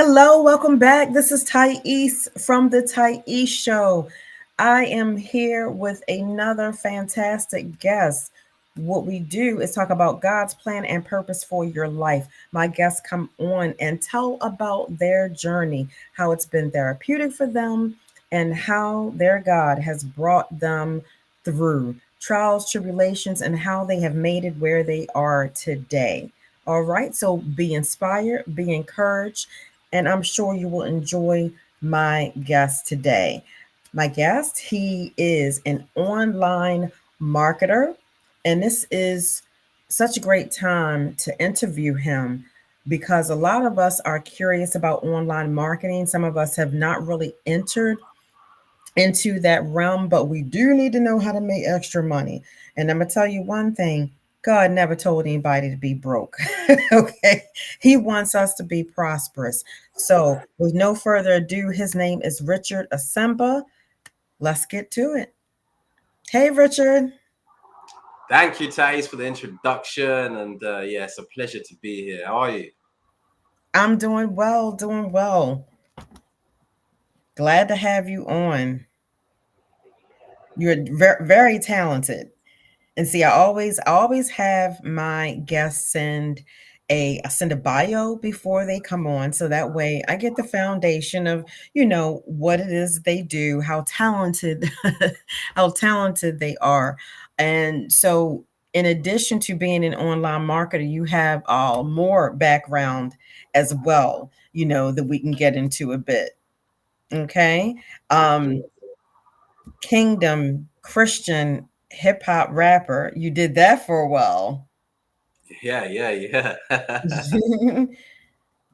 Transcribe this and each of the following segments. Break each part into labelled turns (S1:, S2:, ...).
S1: Hello, welcome back. This is Thais from the Thais Show. I am here with another fantastic guest. What we do is talk about God's plan and purpose for your life. My guests come on and tell about their journey, how it's been therapeutic for them, and how their God has brought them through trials, tribulations, and how they have made it where they are today. All right, so be inspired, be encouraged, and I'm sure you will enjoy my guest today. My guest, he is an online marketer, and this is such a great time to interview him because a lot of us are curious about online marketing. Some of us have not really entered into that realm, but we do need to know how to make extra money. And I'm going to tell you one thing: God never told anybody to be broke. Okay. He wants us to be prosperous. So, with no further ado, his name is Richard Asemba. Let's get to it. Hey, Richard.
S2: Thank you, Thais, for the introduction. And yeah, it's a pleasure to be here. How are you?
S1: I'm doing well, doing well. Glad to have you on. You're very talented. And see, I always have my guests send a bio before they come on, so that way I get the foundation of what it is they do, how talented how talented they are. And so, in addition to being an online marketer, you have more background as well, that we can get into a bit. Okay. um Kingdom Christian hip hop rapper. You did that for a while.
S2: Yeah, yeah, yeah.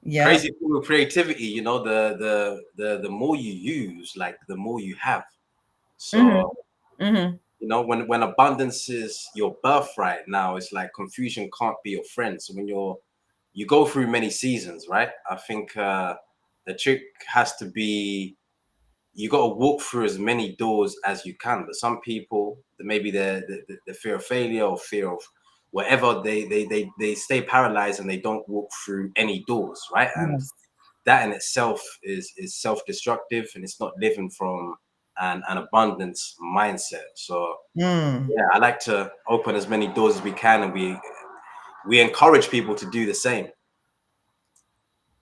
S1: Yep.
S2: Crazy thing with creativity, the more you use, like the more you have.
S1: Hmm.
S2: So,
S1: Hmm.
S2: when abundance is your birthright now, it's like confusion can't be your friend. So when you go through many seasons, right? I think the trick has to be you got to walk through as many doors as you can. But some people, maybe the fear of failure or fear of whatever, they stay paralyzed and they don't walk through any doors, right? And
S1: Yes.
S2: that in itself is self-destructive, and it's not living from an abundance mindset. So
S1: Mm.
S2: yeah, I like to open as many doors as we can, and we encourage people to do the same.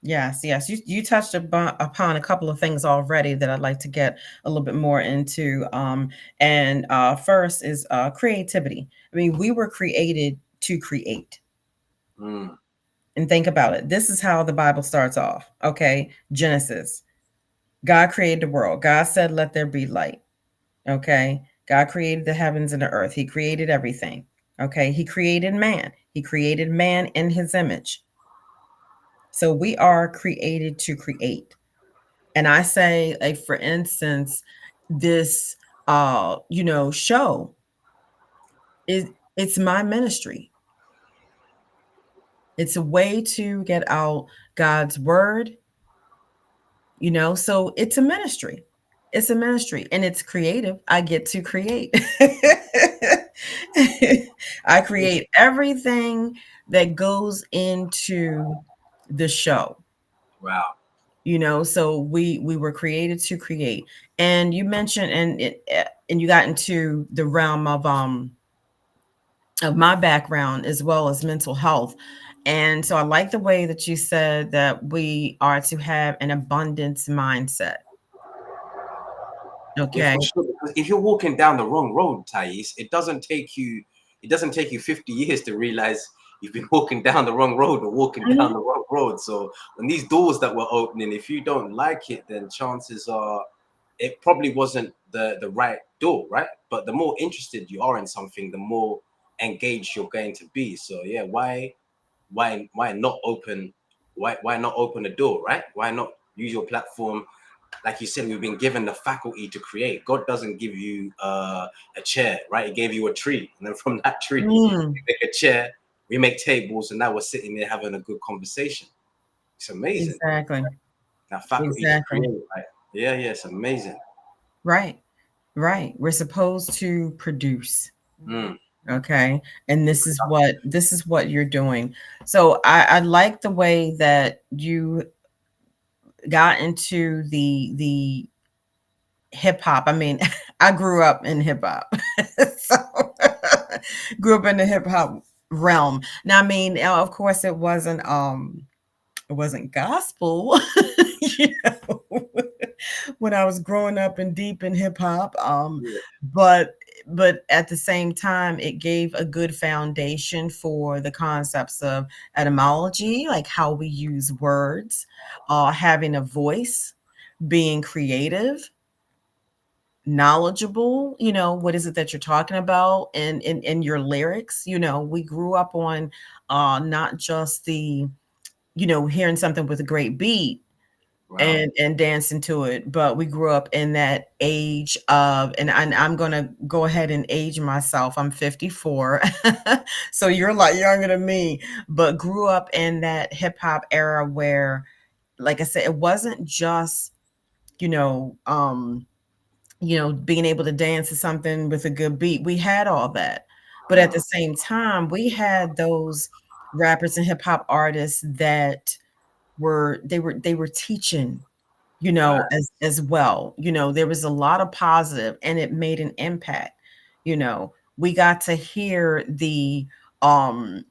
S1: Yes, yes. You touched upon a couple of things already that I'd like to get a little bit more into. And first is creativity. I mean, we were created to create.
S2: Mm,
S1: And think about it. This is how the Bible starts off. Okay. Genesis. God created the world. God said, "Let there be light." Okay. God created the heavens and the earth. He created everything. Okay. He created man. He created man in his image. So we are created to create. And I say, like, for instance, this show is it's my ministry. It's a way to get out God's word, so it's a ministry. It's a ministry and it's creative. I get to create. I create everything that goes into the show.
S2: wow.
S1: So we were created to create. And you mentioned, and you got into the realm of my background as well as mental health. And so I like the way that you said that we are to have an abundance mindset.
S2: Yeah,
S1: Okay.
S2: for sure. Because if you're walking down the wrong road, Thais, it doesn't take you 50 years to realize you've been walking down the wrong road or walking down
S1: Mhm.
S2: the wrong road. So when these doors that were opening, if you don't like it, then chances are it probably wasn't the right door, right? But the more interested you are in something, the more engaged you're going to be. So yeah, why not open why not open a door, right? Why not use your platform? Like you said, we've been given the faculty to create. God doesn't give you a chair, right? He gave you a tree, and then from that tree,
S1: Mm,
S2: we make a chair, we make tables, and now we're sitting there having a good conversation. It's amazing.
S1: exactly.
S2: That faculty to
S1: Exactly.
S2: create, right? Yeah, yeah, it's amazing.
S1: Right. Right. We're supposed to produce.
S2: Mm.
S1: Okay. And this is what you're doing. So I like the way that you got into the hip hop. I mean, I grew up in hip hop, so grew up in the hip hop realm. Now, I mean, of course, it wasn't gospel, you know, when I was growing up and deep in hip hop.
S2: Yeah.
S1: But at the same time, it gave a good foundation for the concepts of etymology, like how we use words, having a voice, being creative, knowledgeable, what is it that you're talking about, and in your lyrics. We grew up on not just the hearing something with a great beat
S2: Wow.
S1: and dancing to it, but we grew up in that age of, and I'm gonna go ahead and age myself. I'm 54, so you're a lot younger than me, but grew up in that hip hop era where, like I said, it wasn't just you know um being able to dance to something with a good beat. We had all that. But at the same time, we had those rappers and hip hop artists that were teaching,
S2: Right.
S1: as well. There was a lot of positive and it made an impact. We got to hear the um,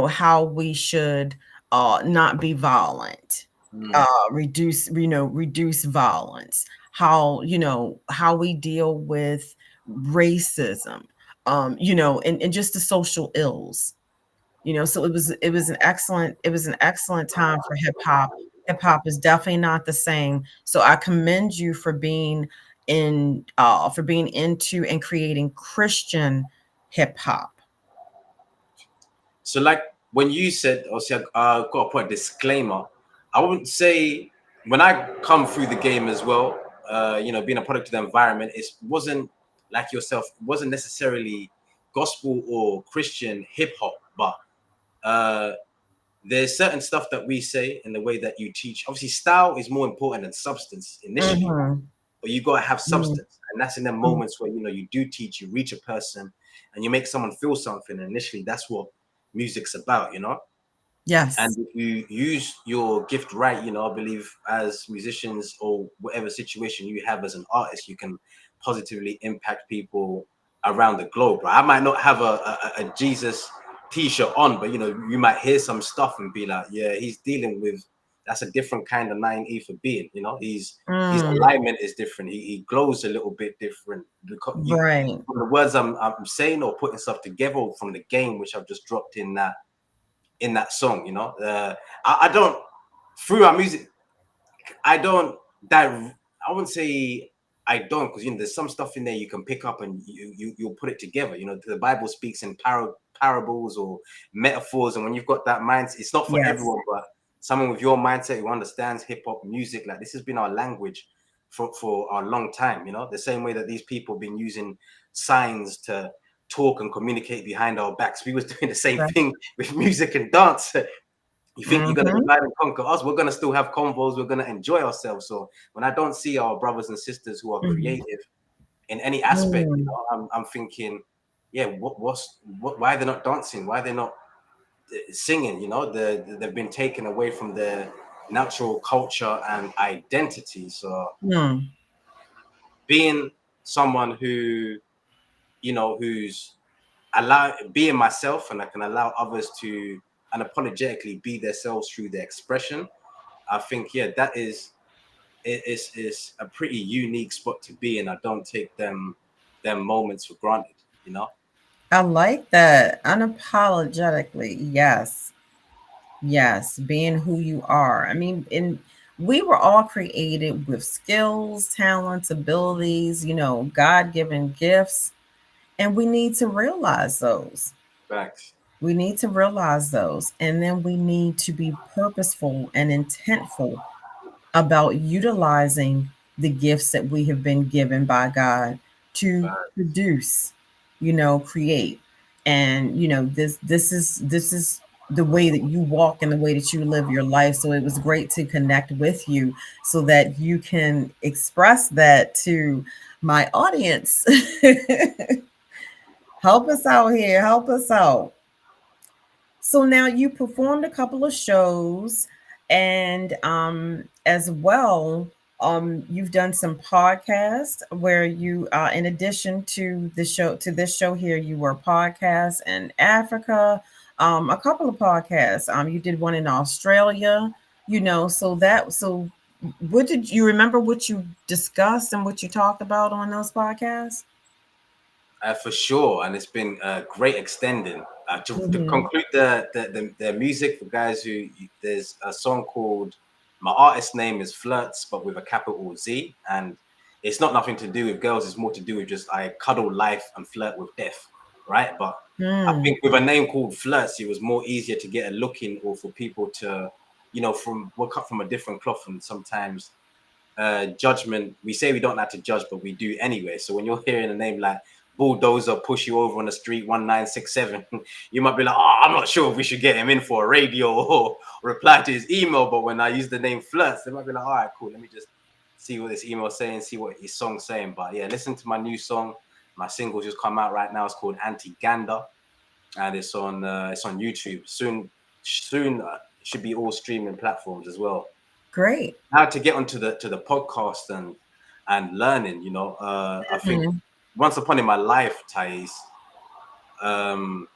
S1: how we should not be violent,
S2: Mm.
S1: reduce violence, how we deal with racism, and just the social ills. So it was an excellent time for hip hop. Hip hop is definitely not the same. So I commend you for being into and creating Christian hip hop.
S2: So, like when you said, obviously, I've got to put a disclaimer. I wouldn't say when I come through the game as well, being a product of the environment, it wasn't like yourself, it wasn't necessarily gospel or Christian hip hop, but uh, there's certain stuff that we say in the way that you teach. Obviously, style is more important than substance initially,
S1: Mhm,
S2: but you gotta have
S1: mhm,
S2: substance, and that's in the
S1: mhm.
S2: moments where you do teach, you reach a person, and you make someone feel something. And initially, that's what music's about. And
S1: Yes.
S2: if you use your gift right, I believe as musicians or whatever situation you have as an artist, you can positively impact people around the globe. Right? I might not have a Jesus t-shirt on, but you might hear some stuff and be like, yeah, he's dealing with that's a different kind of 9E for being. His
S1: Mm,
S2: alignment is different. He glows a little bit different.
S1: right.
S2: From the words I'm saying or putting stuff together from the game, which I've just dropped in that song. I don't through our music. I don't that I wouldn't say I don't, because there's some stuff in there you can pick up and you'll put it together. The Bible speaks in parables or metaphors, and when you've got that mindset, it's not for
S1: Yes.
S2: everyone, but someone with your mindset who understands hip hop music, like this has been our language for a long time. The same way that these people have been using signs to talk and communicate behind our backs. We was doing the same
S1: Right.
S2: thing with music and dance. You think you're gonna
S1: Mhm,
S2: divide and conquer us? We're gonna still have convos. We're gonna enjoy ourselves. So when I don't see our brothers and sisters who are
S1: mhm,
S2: creative in any aspect,
S1: mm.
S2: I'm thinking, yeah, why they're not dancing? Why they're not singing? They've been taken away from their natural culture and identity. So
S1: Mm.
S2: being someone who's being myself, and I can allow others to unapologetically be themselves through their expression. I think, yeah, that is a pretty unique spot to be in. I don't take them moments for granted.
S1: I like that. Unapologetically, yes. Yes, being who you are. I mean, we were all created with skills, talents, abilities, God-given gifts, and we need to realize those.
S2: Facts.
S1: We need to realize those, and then we need to be purposeful and intentful about utilizing the gifts that we have been given by God to
S2: Facts.
S1: produce, create. And this is the way that you walk and the way that you live your life. So it was great to connect with you so that you can express that to my audience. Help us out here, help us out. So now you performed a couple of shows. And as well, you've done some podcasts where you, in addition to the show, to this show here, you were podcasts in Africa, a couple of podcasts. You did one in Australia, so what did you remember what you discussed and what you talked about on those podcasts?
S2: For sure, and it's been great extending. To
S1: Mm-hmm.
S2: conclude the music for guys there's a song called, my artist name is Flirts, but with a capital Z, and it's not nothing to do with girls. It's more to do with just I cuddle life and flirt with death, right? But I
S1: Mm.
S2: think with a name called Flirts, it was more easier to get a look in, or for people to, we're cut from a different cloth, and sometimes judgment, we say we don't like to judge, but we do anyway. So when you're hearing a name like Bulldozer push you over on the street 1967, you might be like, oh, I'm not sure if we should get him in for a radio or reply to his email. But when I use the name Flirts, they might be like, all right, cool, let me just see what this email is saying, see what his song's saying. But yeah, listen to my new song. My single just come out right now. It's called Anti-Gander, and it's on YouTube. Soon should be all streaming platforms as well.
S1: Great.
S2: Now to get onto the podcast and learning, I think
S1: Mhm.
S2: once upon in my life, Thais, um,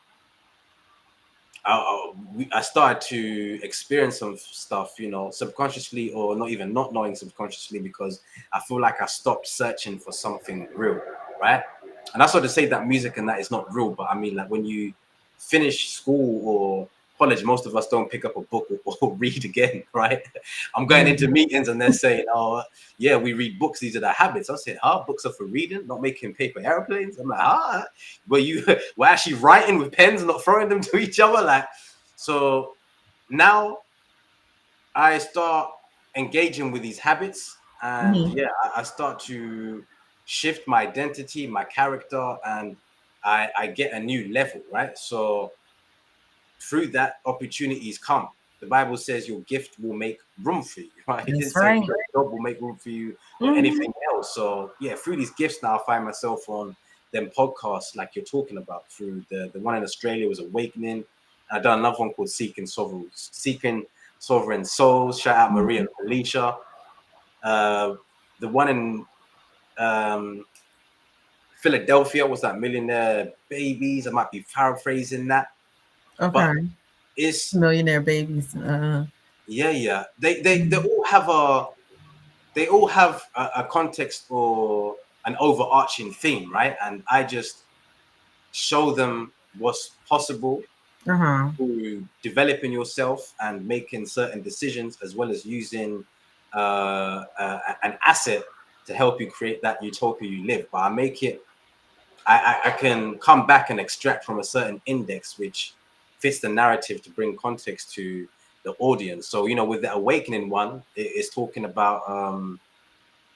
S2: I started to experience some stuff, subconsciously, or not even not knowing subconsciously, because I feel like I stopped searching for something real, right? And that's not to say that music and that is not real, but I mean, like when you finish school or college, most of us don't pick up a book or read again, right? I'm going into
S1: Mhm.
S2: meetings and they're saying, oh, yeah, we read books. These are the habits. I said, huh? Books are for reading, not making paper airplanes. I'm like, ah, we're actually writing with pens, not throwing them to each other. Like, so now I start engaging with these habits, and
S1: Mhm.
S2: yeah, I start to shift my identity, my character, and I get a new level, right? So through that, opportunities come. The Bible says your gift will make room for you, right? It didn't
S1: That's
S2: say
S1: right.
S2: your job will make room for you or
S1: Mhm.
S2: anything else. So yeah, through these gifts now, I find myself on them podcasts like you're talking about. Through the one in Australia was Awakening. I done another one called Seeking Sovereign Souls. Shout out Maria
S1: Mhm.
S2: and Felicia. The one in um, Philadelphia was that Millionaire Babies. I might be paraphrasing that, but
S1: Okay.
S2: it's
S1: Millionaire babies.
S2: yeah. They
S1: Mhm.
S2: all have a context or an overarching theme, right? And I just show them what's possible
S1: Uh-huh.
S2: through developing yourself and making certain decisions, as well as using an asset to help you create that utopia you live. But I make it, I can come back and extract from a certain index which fits the narrative to bring context to the audience. So, with the Awakening one, it's talking about,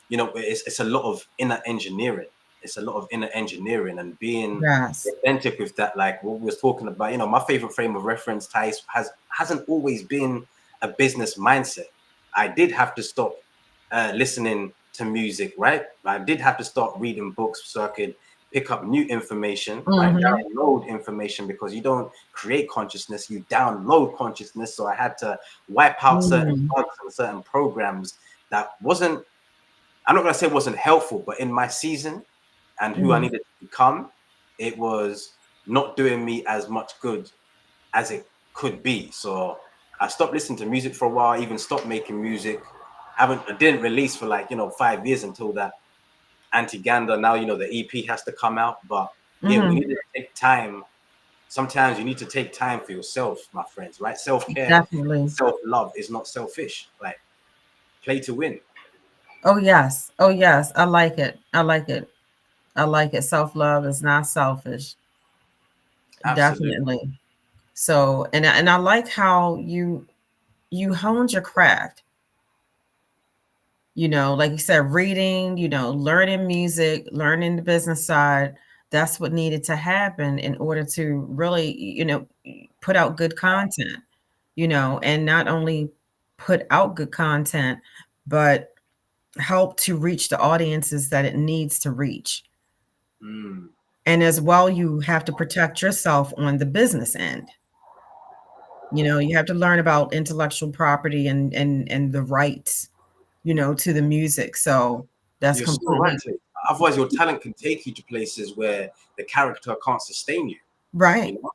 S2: it's a lot of inner engineering. It's a lot of inner engineering and being
S1: Yes.
S2: authentic with that. Like what we was talking about, my favorite frame of reference, Thais, hasn't always been a business mindset. I did have to stop listening to music, right? I did have to start reading books so I could pick up new information, right?
S1: Mhm.
S2: Download information, because you don't create consciousness, you download consciousness. So I had to wipe out certain
S1: Mm.
S2: bugs and certain programs that wasn't, I'm not gonna say it wasn't helpful, but in my season and who I
S1: Mhm.
S2: needed to become, it was not doing me as much good as it could be. So I stopped listening to music for a while, even stopped making music. I didn't release for like 5 years until that Anti-Gander. Now the EP has to come out, but yeah, we
S1: Mhm.
S2: need to take time. Sometimes you need to take time for yourself, my friends. Right? Self-care,
S1: Definitely.
S2: self-love is not selfish. Like play to win.
S1: Oh yes. Oh yes. I like it. I like it. I like it. Self-love is not selfish.
S2: Absolutely.
S1: Definitely. So, and I like how you honed your craft. Like you said, reading, learning music, learning the business side. That's what needed to happen in order to really, put out good content, and not only put out good content, but help to reach the audiences that it needs to reach.
S2: Mm.
S1: And as well, you have to protect yourself on the business end. You know, you have to learn about intellectual property and the rights, you know, to the music. So that's
S2: You're so right.
S1: completely
S2: Otherwise, your talent can take you to places where the character can't sustain you. You
S1: right.
S2: know,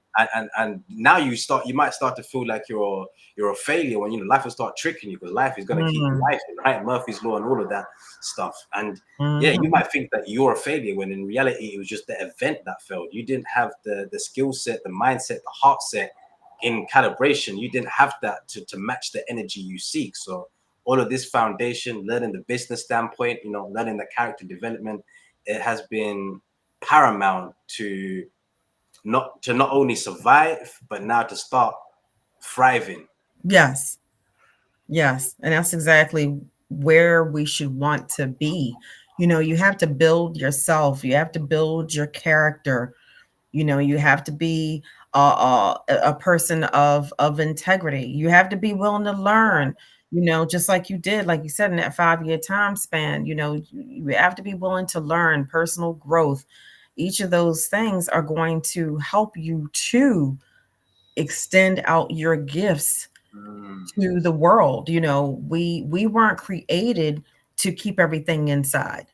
S2: and now you might start to feel like you're a failure when life will start tricking you, because life is going to keep you
S1: Mm,
S2: life, right? Murphy's law and all of that stuff. And yeah, you
S1: mhm.
S2: might think that you're a failure when in reality it was just the event that failed. You didn't have the skill set, the mindset, the heart set in calibration. You didn't have that to match the energy you seek. So all of this foundation, learning the business standpoint, learning the character development, it has been paramount to not only survive, but now to start thriving.
S1: Yes. Yes, and that's exactly where we should want to be. You know, you have to build yourself. You have to build your character. You know, you have to be a person of integrity. You have to be willing to learn. You know, just like you did, like you said, in that 5 year time span. You know, you have to be willing to learn personal growth. Each of those things are going to help you to extend out your gifts
S2: Mm,
S1: to the world. You know, we weren't created to keep everything inside.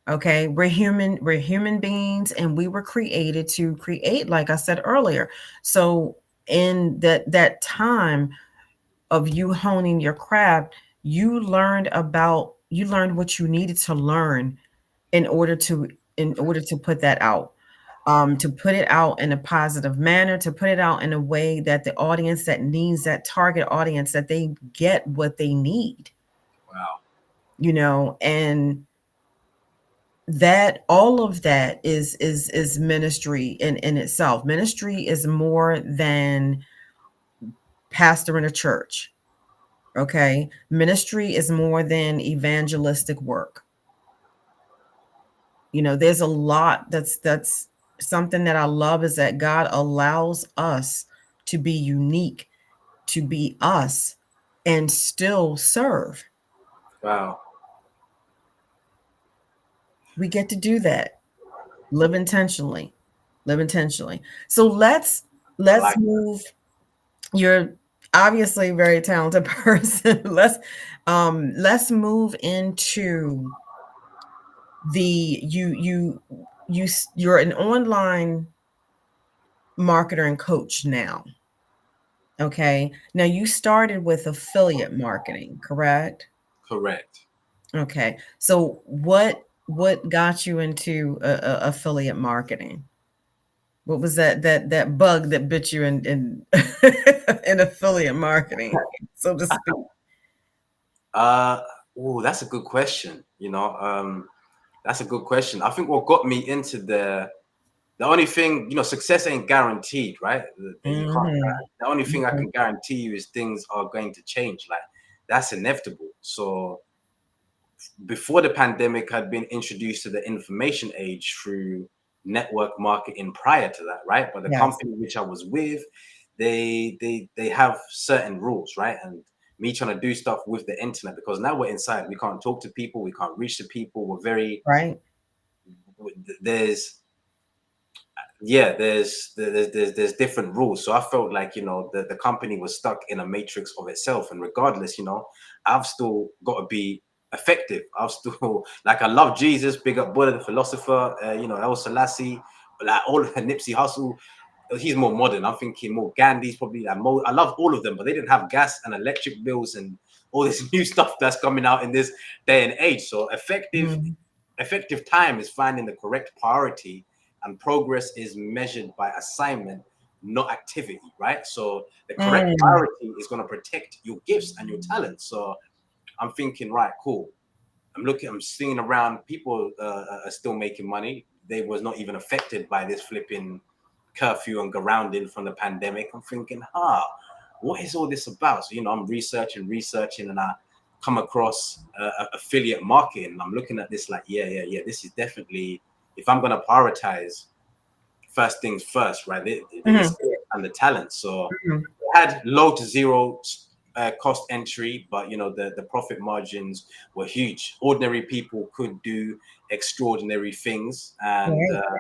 S1: Okay, we're human beings, and we were created to create, like I said earlier. So in that time of you honing your craft, you learned what you needed to learn in order to put that out, to put it out in a positive manner, to put it out in a way that the audience that needs, that target audience, that they get what they need,
S2: wow.
S1: you know. And that, all of that is ministry in itself. Ministry is more than pastor in a church. Okay, ministry is more than evangelistic work. You know, there's a lot that's something that I love, is that God allows us to be unique, to be us, and still serve.
S2: Wow.
S1: We get to do that. Live intentionally. Live intentionally. So
S2: I
S1: let's
S2: like
S1: move. You're obviously a very talented person. Let's move into the you're an online marketer and coach now. Okay. Now you started with affiliate marketing, correct?
S2: correct.
S1: Okay. So what got you into affiliate marketing? What was that bug that bit you in in affiliate marketing, so to speak?
S2: Uh oh, that's a good question. That's a good question. I think what got me into the only thing, success ain't guaranteed, right? You can't.
S1: Mhm.
S2: The only thing I
S1: Mhm.
S2: can guarantee you is things are going to change. Like, that's inevitable. So before the pandemic, I'd been introduced to the information age through network marketing prior to that, right? But the
S1: Yes.
S2: company which I was with, they have certain rules, right? And me trying to do stuff with the internet, because now we're inside, we can't talk to people, we can't reach the people. We're very
S1: Right.
S2: there's yeah, there's different rules. So I felt like, the company was stuck in a matrix of itself. And regardless, I've still got to be effective. I've still like, I love Jesus, big up Buddha the philosopher, El Selassie, like all of Nipsey Hussle. He's more modern. I'm thinking more Gandhi's probably like I love all of them, but they didn't have gas and electric bills and all this new stuff that's coming out in this day and age. So
S1: Mhm.
S2: effective time is finding the correct priority, and progress is measured by assignment, not activity, right? So the correct
S1: Mm.
S2: priority is going to protect your gifts and your talents. So I'm thinking, right, cool. I'm seeing around, people are still making money. They was not even affected by this flipping curfew and grounding from the pandemic. I'm thinking, what is all this about? So, I'm researching, and I come across affiliate marketing. And I'm looking at this like, yeah. This is definitely, if I'm going to prioritize first things first, right? The
S1: Mhm.
S2: skill and the talent. So
S1: Mhm.
S2: it had low to zero cost entry, but the profit margins were huge. Ordinary people could do extraordinary things, and
S1: Right.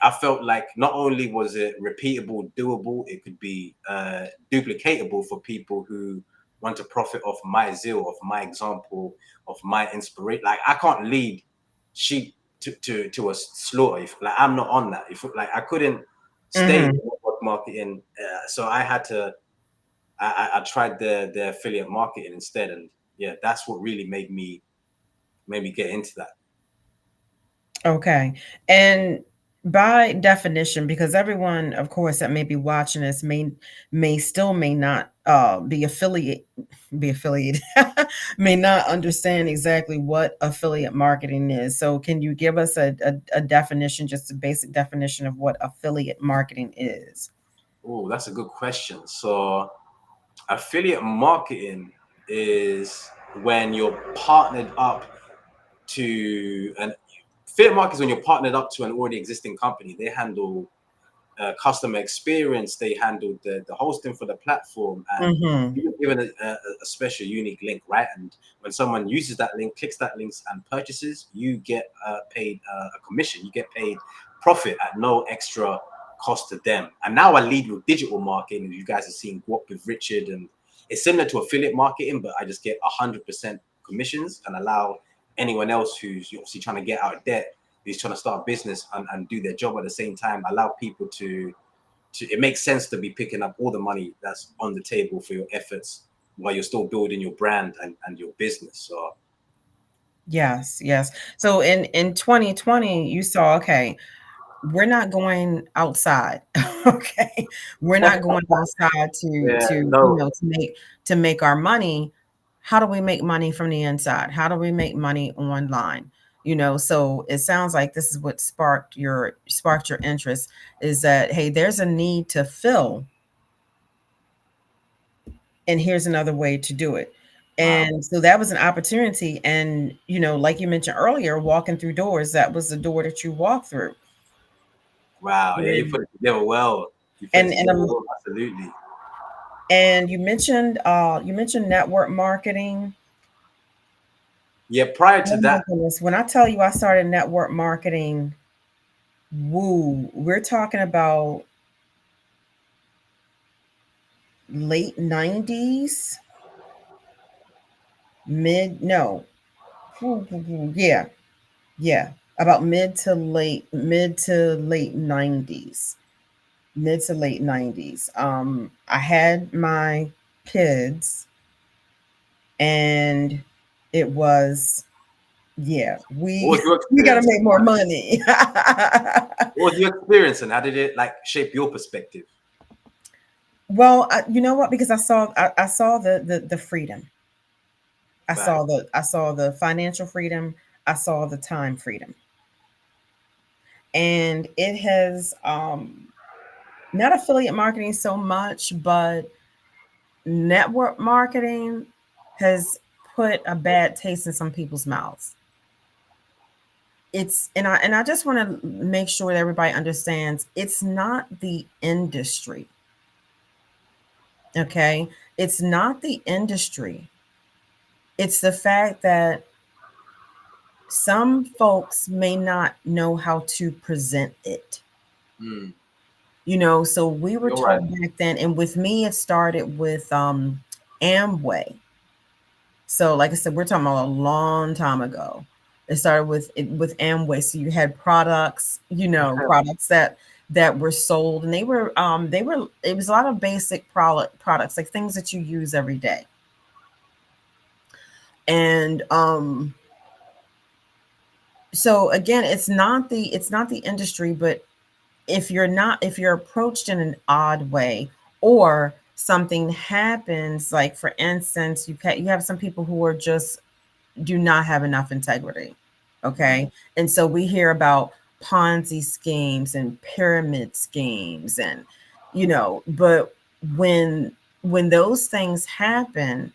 S2: I felt like not only was it repeatable, doable, it could be duplicatable for people who want to profit off my zeal, of my example, of my inspiration. Like I can't lead sheep to a slaughter. If, like I'm not on that. If like I couldn't stay in network marketing, so I had to. I tried the affiliate marketing instead, and yeah, that's what really made me get into that.
S1: Okay. And by definition, because everyone, of course, that may be watching this may not be affiliated, may not understand exactly what affiliate marketing is. So can you give us a definition, just a basic definition of what affiliate marketing is?
S2: Oh, that's a good question. So affiliate marketing is when you're partnered up to an affiliate marketing is when you're partnered up to an already existing company. They handle customer experience, they handle the hosting for the platform, and
S1: Mm-hmm.
S2: you're given a special unique link, right? And when someone uses that link, clicks that link and purchases, you get paid a commission, you get paid profit at no extra cost to them. And now I lead with digital marketing. You guys are seeing what with Richard, and it's similar to affiliate marketing, but I just get 100% commissions and allow anyone else who's obviously trying to get out of debt, who's trying to start a business and do their job at the same time, allow people to it makes sense to be picking up all the money that's on the table for your efforts while you're still building your brand and your business. So
S1: Yes, yes. So in 2020, you saw, okay, we're not going outside. Okay. We're not going outside
S2: yeah, no,
S1: to make our money. How do we make money from the inside? How do we make money online? So it sounds like this is what sparked your interest, is that, hey, there's a need to fill, and here's another way to do it.
S2: wow,
S1: And so that was an opportunity. And like you mentioned earlier, walking through doors, that was the door that you walked through.
S2: wow, yeah, you
S1: And
S2: put it together well. You put it
S1: and
S2: together
S1: and
S2: well, absolutely.
S1: And you mentioned network marketing.
S2: Yeah, prior to
S1: Oh my
S2: that,
S1: goodness. When I tell you I started network marketing, woo, we're talking about late 90s, mid, no, yeah, yeah, about mid to late 90s, mid to late 90s. I had my kids, and it was, yeah,
S2: what was your
S1: we got to
S2: experience?
S1: make more money.
S2: What was your experience, and how did it like shape your perspective?
S1: Well, you know what? Because I saw the freedom.
S2: Fact.
S1: I saw the financial freedom. I saw the time freedom, and it has not affiliate marketing so much, but network marketing has put a bad taste in some people's mouths. And I just want to make sure that everybody understands, it's not the industry. Okay, it's not the industry. It's the fact that some folks may not know how to present it.
S2: Mm,
S1: So we were
S2: you're right.
S1: told back then, and with me, it started with Amway. So, like I said, we're talking about a long time ago. It started with Amway. So you had products, products that were sold, and they were it was a lot of basic products, like things that you use every day. And so again, it's not the industry, but if you're approached in an odd way, or something happens, like for instance, you have some people who are just do not have enough integrity.
S2: Mm,
S1: Okay. And so we hear about Ponzi schemes and pyramid schemes, and but when those things happen,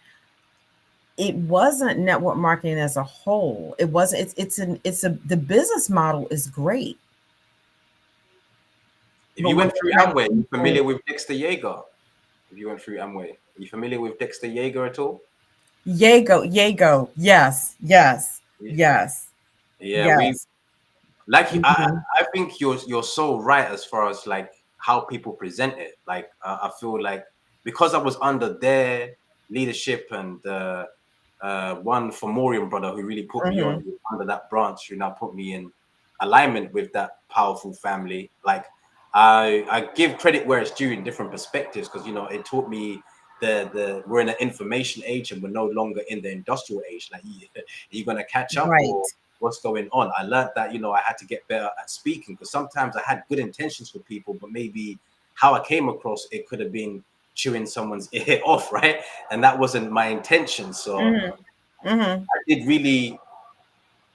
S1: it wasn't network marketing as a whole. It wasn't. It's a the business model is great,
S2: if
S1: but
S2: you
S1: when
S2: went through
S1: you have
S2: Amway, you
S1: people.
S2: familiar with Dexter Yeager? If you went through Amway, are you familiar with Dexter Yeager at all?
S1: Yago, yes, yes, yes,
S2: Yeah, we
S1: yes.
S2: Like
S1: Mhm.
S2: I think you're so right as far as like how people present it. Like I feel like because I was under their leadership and one Fomorian brother who really put me on
S1: Mhm.
S2: who was under that branch, who now put me in alignment with that powerful family. Like I give credit where it's due in different perspectives, because you know it taught me the we're in an information age and we're no longer in the industrial age. Like you're gonna catch up,
S1: Right.
S2: or what's going on. I learned that, you know, I had to get better at speaking, because sometimes I had good intentions for people, but maybe how I came across it could have been chewing someone's ear off, right? And that wasn't my intention. So
S1: Mhm. Mhm.
S2: I did really,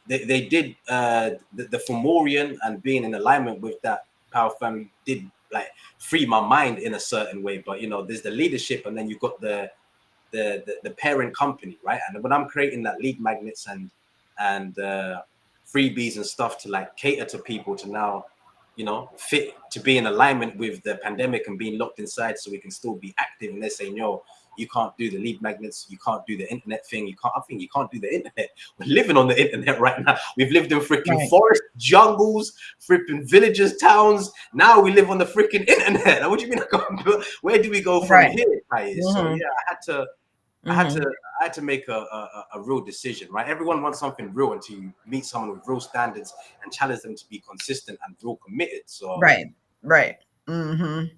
S2: they did, the Fomorian and being in alignment with that power family did like free my mind in a certain way. But you know, there's the leadership, and then you've got the parent company, right? And when I'm creating that lead magnets and freebies and stuff to like cater to people to now, you know, fit to be in alignment with the pandemic and being locked inside, so we can still be active. And they're saying, yo, you can't do the lead magnets, you can't do the internet thing, you can't. I think you can't do the internet. We're living on the internet right now. We've lived in freaking
S1: Right.
S2: forest, jungles, freaking villages, towns. Now we live on the freaking internet. What do you mean? Where do we go from
S1: Right.
S2: here, Thais? So
S1: Mhm.
S2: yeah, I had to
S1: Mhm.
S2: I had to make a real decision, right? Everyone wants something real until you meet someone with real standards and challenge them to be consistent and real committed. So
S1: Right. Right. Mhm.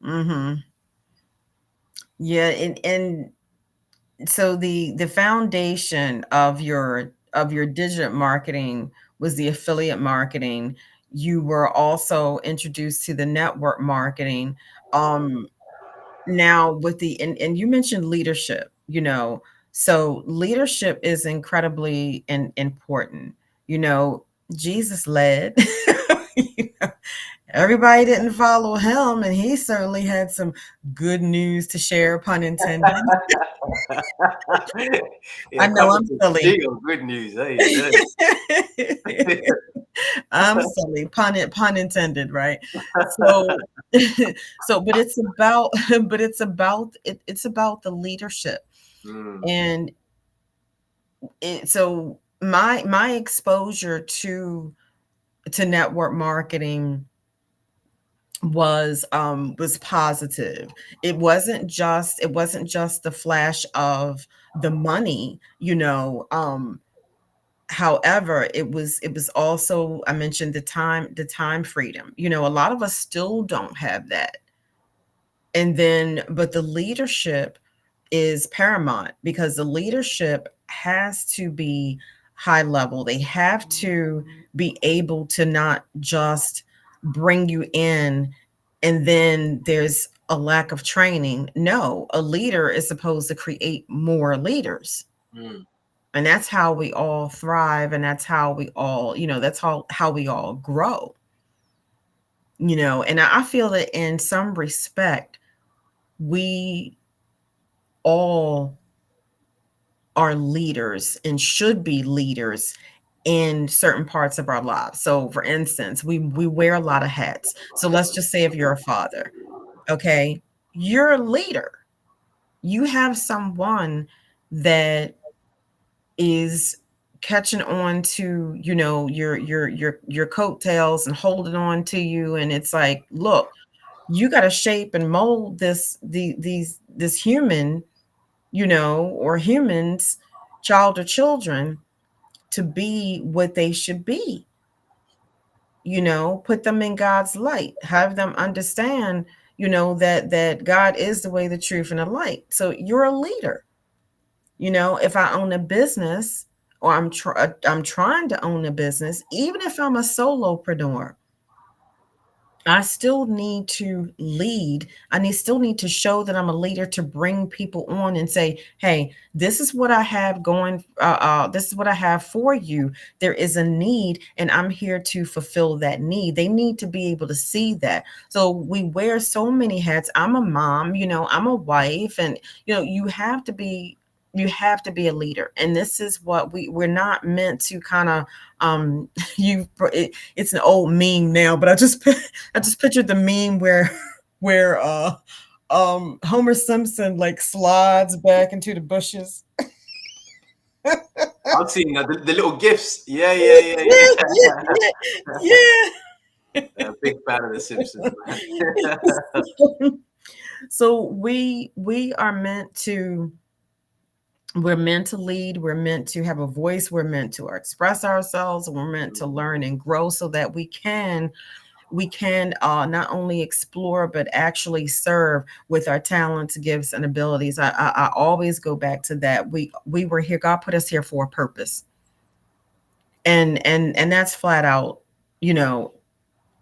S1: Mhm. Yeah, and so the foundation of your digital marketing was the affiliate marketing. You were also introduced to the network marketing. Um, Now with and you mentioned leadership, so leadership is incredibly important. You know, Jesus led. You know, everybody didn't follow him, and he certainly had some good news to share, pun intended.
S2: yeah,
S1: I know
S2: coming
S1: I'm
S2: to
S1: silly.
S2: steal good news. Hey,
S1: I'm silly, pun intended, right? So, but it's about, it's about the leadership,
S2: mm,
S1: and so my exposure to network marketing was positive. It wasn't just the flash of the money, however, it was also, I mentioned the time freedom. A lot of us still don't have that. And then, but the leadership is paramount, because the leadership has to be high level. They have to be able to not just bring you in and then there's a lack of training. No, a leader is supposed to create more leaders.
S2: mm,
S1: And that's how we all thrive, and that's how we all, that's how we all grow. And I feel that in some respect we all are leaders and should be leaders in certain parts of our lives. So for instance, we wear a lot of hats. So let's just say if you're a father, okay, you're a leader. You have someone that is catching on to, your coattails and holding on to you, and it's like, look, you got to shape and mold this human, or humans, child or children, to be what they should be. Put them in God's light, have them understand, that God is the way, the truth, and the light. So you're a leader. If I own a business, or I'm trying to own a business, even if I'm a solopreneur, I still need to lead. Still need to show that I'm a leader, to bring people on and say, hey, this is what I have going. This is what I have for you. There is a need, and I'm here to fulfill that need. They need to be able to see that. So we wear so many hats. I'm a mom, I'm a wife, and you have to be a leader. And this is what we're not meant to kind of it's an old meme now, but I just pictured the meme where Homer Simpson like slides back into the bushes.
S2: I've seen the little gifs. Yeah,
S1: Yeah, yeah, yeah,
S2: Big fan of The Simpsons, man.
S1: yeah. So we are meant to, we're meant to lead, we're meant to have a voice, we're meant to express ourselves, we're meant to learn and grow so that we can not only explore but actually serve with our talents, gifts, and abilities. I always go back to that. We were here. God put us here for a purpose, and that's flat out. You know,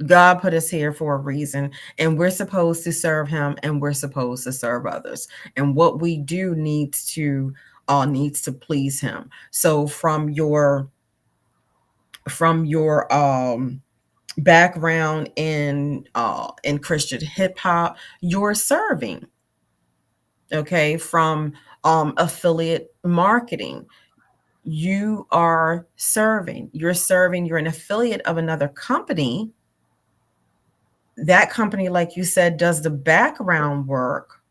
S1: God put us here for a reason, and we're supposed to serve Him, and we're supposed to serve others. And what we do needs to please Him. So from your background in Christian hip hop, you're serving. Okay, from affiliate marketing, you are serving. You're serving. You're an affiliate of another company. That company, like you said, does the background work.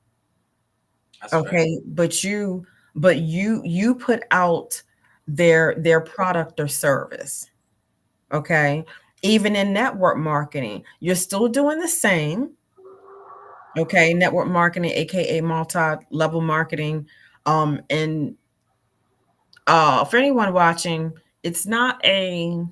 S2: That's fair.
S1: Okay, but you put out their product or service. Okay, even in network marketing, you're still doing the same. Okay, network marketing, aka multi-level marketing. And for anyone watching, it's not a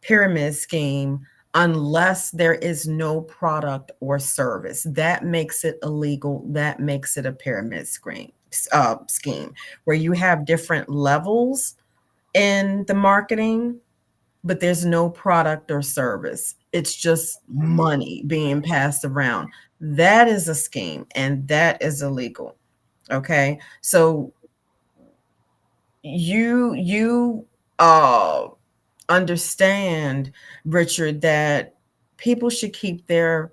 S1: pyramid scheme unless there is no product or service. That makes it illegal. That makes it a pyramid scheme where you have different levels in the marketing, but there's no product or service. It's just money being passed around. That is a scheme and that is illegal. Okay. So you uh understand, Richard, that people should keep their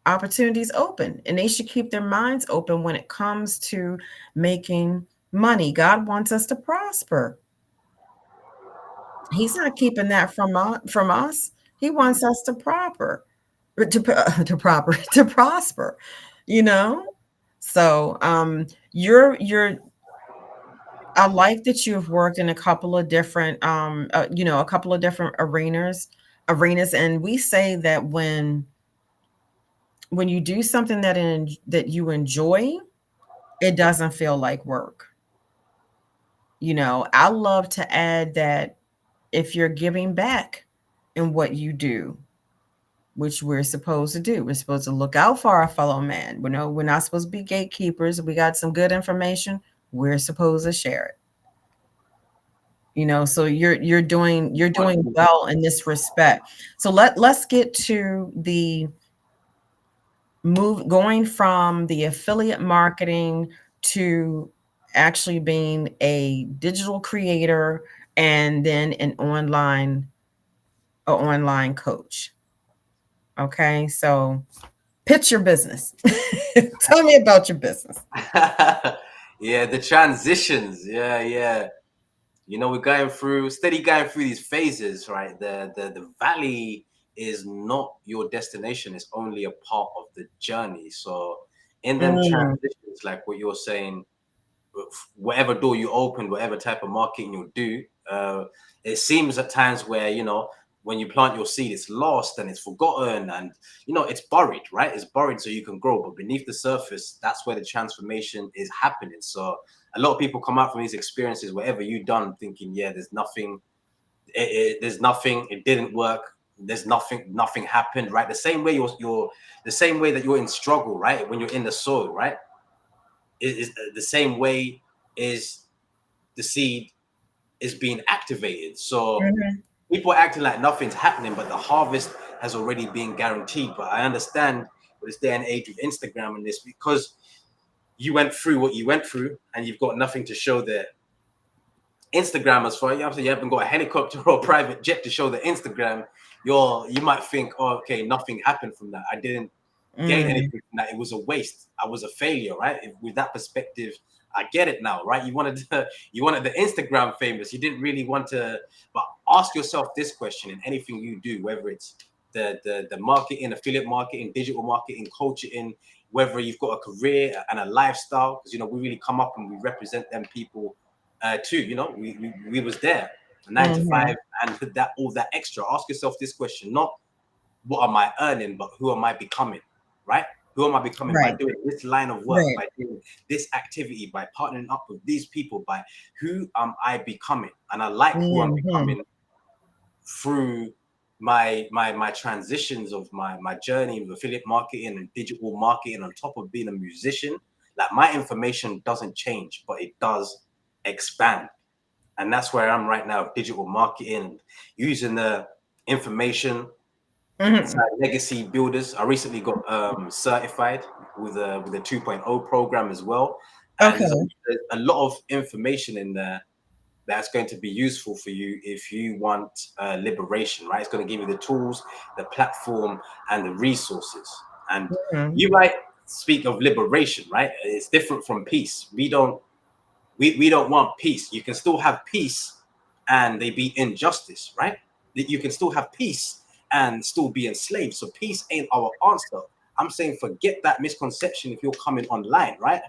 S1: opportunities open and they should keep their minds open when it comes to making money. God wants us to prosper. He's not keeping that from us. He wants us to proper to proper to prosper, you know? So, you're I like that you've worked in a couple of different a couple of different arenas, and we say that when you do something that you enjoy, it doesn't feel like work. I love to add that if you're giving back in what you do, which we're supposed to do. We're supposed to look out for our fellow man. We're not supposed to be gatekeepers. We got some good information. We're supposed to share it. So you're doing well in this respect. So let's get to the move, going from the affiliate marketing to actually being a digital creator and then an online coach. Okay, so pitch your business. Tell me about your business.
S2: Yeah, the transitions. Yeah. We're steady going through these phases, right? The valley is not your destination, it's only a part of the journey. So in them
S1: Mm,
S2: transitions, like what you're saying, whatever door you open, whatever type of marketing you'll do, it seems at times where, when you plant your seed, it's lost and it's forgotten and, it's buried, right? It's buried so you can grow. But beneath the surface, that's where the transformation is happening. So a lot of people come out from these experiences, whatever you've done, thinking, yeah, there's nothing, there's nothing, it didn't work. There's nothing happened, right? The same way you're the same way that you're in struggle, right? When you're in the soil, right? Is the same way is the seed is being activated. So
S1: mhm.
S2: people are acting like nothing's happening, but the harvest has already been guaranteed. But I understand with this day and age of Instagram and this, because you went through what you went through and you've got nothing to show the Instagrammers for you. Obviously, you haven't got a helicopter or a private jet to show the Instagram. You might think, oh, okay, nothing happened from that. I didn't gain
S1: Mm,
S2: anything from that. It was a waste. I was a failure, right? With that perspective, I get it now, right? You wanted the Instagram famous. You didn't really want to, but ask yourself this question in anything you do, whether it's the marketing, affiliate marketing, digital marketing, coaching, whether you've got a career and a lifestyle, because we really come up and we represent them people too. You know, we was there 9 to 5, and that all that extra. Ask yourself this question: not what am I earning, but who am I becoming, right? Who am I becoming by
S1: Right.
S2: doing this line of work,
S1: Right.
S2: by doing this activity, by partnering up with these people, by who am I becoming? And I like who I'm
S1: Mm-hmm.
S2: becoming through my transitions of my journey with affiliate marketing and digital marketing on top of being a musician. Like my information doesn't change, but it does expand. And that's where I'm right now, digital marketing, using the information
S1: Mm-hmm.
S2: side legacy builders. I recently got certified with a 2.0 program as well. And there's
S1: Okay.
S2: a lot of information in there that's going to be useful for you if you want liberation, right? It's going to give you the tools, the platform, and the resources. And
S1: Mm-hmm.
S2: you might speak of liberation, right? It's different from peace. We don't want peace. You can still have peace and they be injustice, right? That you can still have peace and still be enslaved. So peace ain't our answer. I'm saying forget that misconception if you're coming online, right?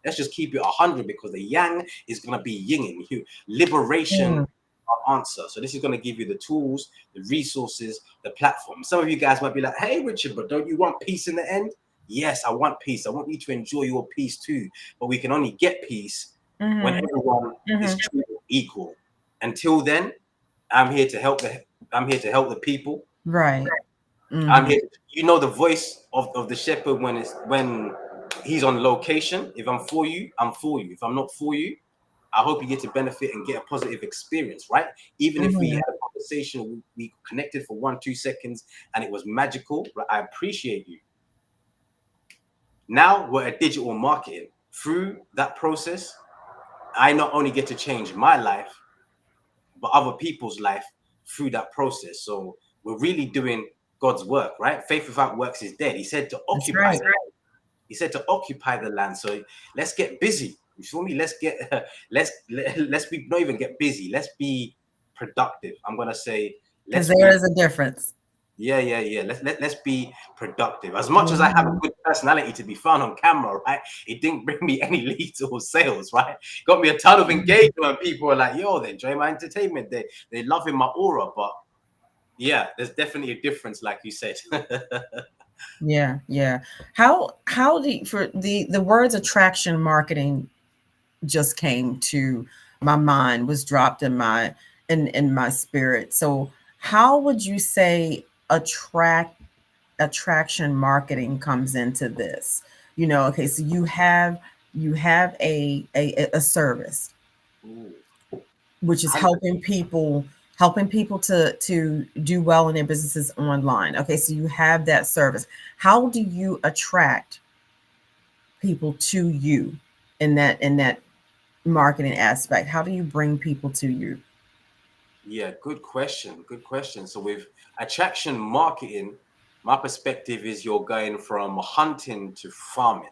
S2: Let's just keep it 100 because the yang is gonna be yinging you. Liberation our answer. So this is going to give you the tools, the resources, the platform. Some of you guys might be like, "Hey, Richard, but don't you want peace in the end?" Yes, I want peace. I want you to enjoy your peace too. But we can only get peace when
S1: Mm-hmm.
S2: everyone is
S1: Mm-hmm.
S2: treated equal. Until then, I'm here to help the people.
S1: Right.
S2: I'm
S1: Mm-hmm.
S2: here. You know the voice of the shepherd when he's on location. If I'm for you, I'm for you. If I'm not for you, I hope you get to benefit and get a positive experience, right? Even if we
S1: Mm-hmm.
S2: had a conversation, we connected for 1-2 seconds and it was magical, right? I appreciate you. Now we're at digital marketing. Through that process, I not only get to change my life, but other people's life through that process. So we're really doing God's work, right? Faith without works is dead. He said to
S1: That's
S2: occupy.
S1: right.
S2: He said to occupy the land. So let's get busy. You feel me? Let's be not even get busy. Let's be productive. I'm gonna say
S1: Because
S2: let's
S1: there
S2: be
S1: is a difference.
S2: yeah. Let's be productive. As much as I have a
S1: Mm-hmm.
S2: good personality to be found on camera, right? It didn't bring me any leads or sales, right? Got me a ton of engagement. People are like, yo, they enjoy my entertainment. They loving my aura. But yeah, there's definitely a difference, like you said.
S1: Yeah, yeah. How the for the words attraction marketing just came to my mind, was dropped in my spirit. So how would you say attraction marketing comes into this? Okay, so you have a service
S2: Ooh,
S1: which is
S2: 100.
S1: helping people to do well in their businesses online. Okay, so you have that service. How do you attract people to you in that marketing aspect? How do you bring people to you?
S2: Yeah, good question. Good question. So with attraction marketing, my perspective is you're going from hunting to farming,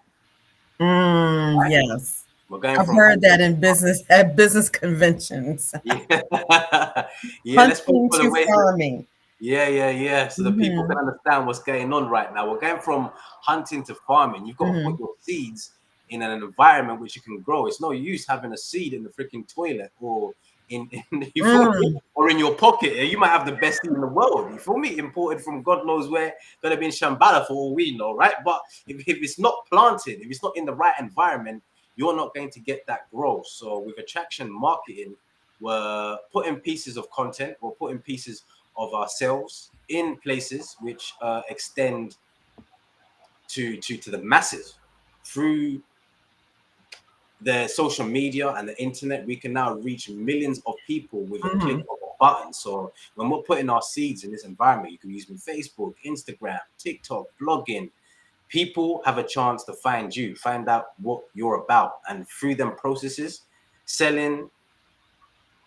S2: right?
S1: Yes,
S2: We're going
S1: I've
S2: from
S1: heard
S2: hunting
S1: that
S2: to
S1: in business at business conventions.
S2: farming. Yeah. Yeah, let's put
S1: Hunting
S2: for the
S1: to
S2: way.
S1: farming.
S2: Yeah. So the people
S1: Hmm.
S2: can understand what's going on right now. We're going from hunting to farming. You've got to put
S1: Hmm.
S2: your seeds in an environment which you can grow. It's no use having a seed in the freaking toilet or in you feel me?
S1: Mm.
S2: Or in your pocket. You might have the best seed in the world. You feel me? Imported from God knows where, gonna be in Shambhala for all we know, right? But if it's not planted, if it's not in the right environment, you're not going to get that growth. So with attraction marketing, we're putting pieces of content, we're putting pieces of ourselves in places which extend to the masses through the social media and the internet. We can now reach millions of people with a click
S1: Hmm.
S2: of a button. So when we're putting our seeds in this environment, you can use them Facebook, Instagram, TikTok, blogging. People have a chance to find you, find out what you're about, and through them processes, selling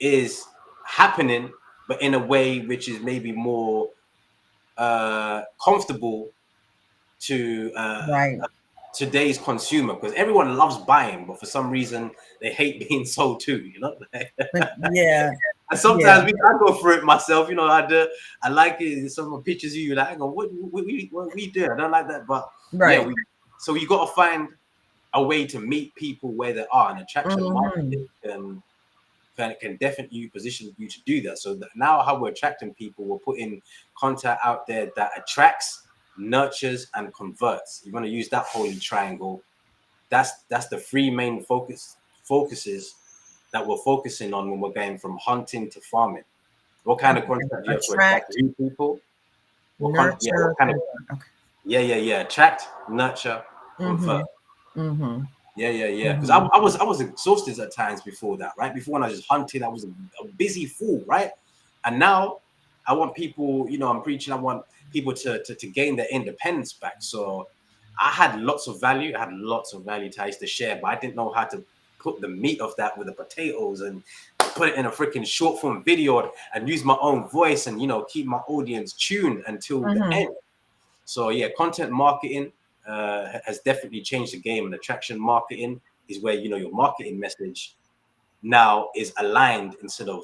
S2: is happening, but in a way which is maybe more comfortable to
S1: Right.
S2: today's consumer, because everyone loves buying, but for some reason they hate being sold to.
S1: But yeah,
S2: And
S1: yeah.
S2: sometimes I go through it myself. I like it. Some of the pictures of you, like, I go, what we do? I don't like that, but yeah,
S1: Right.
S2: so you got to find a way to meet people where they are, and attraction
S1: Hmm.
S2: marketing can definitely position you to do that. So that now how we're attracting people, we're putting content out there that attracts, nurtures, and converts. You're going to use that holy triangle. That's the three main focuses that we're focusing on when we're going from hunting to farming. What kind of content do you have to attract
S1: Attract,
S2: new people? Yeah,
S1: nurture.
S2: what kind of
S1: Okay.
S2: yeah. Attract, nurture, convert.
S1: Mm-hmm. Mm-hmm.
S2: Yeah. Because
S1: Mm-hmm.
S2: I was exhausted at times before that, right? Before when I was just hunting, I was a busy fool, right? And now I want people, I'm preaching, I want people to gain their independence back. So I had lots of value. I had lots of value to share, but I didn't know how to put the meat of that with the potatoes and put it in a freaking short form video and use my own voice and keep my audience tuned until the
S1: Mm-hmm.
S2: end. So yeah, content marketing has definitely changed the game, and attraction marketing is where your marketing message now is aligned instead of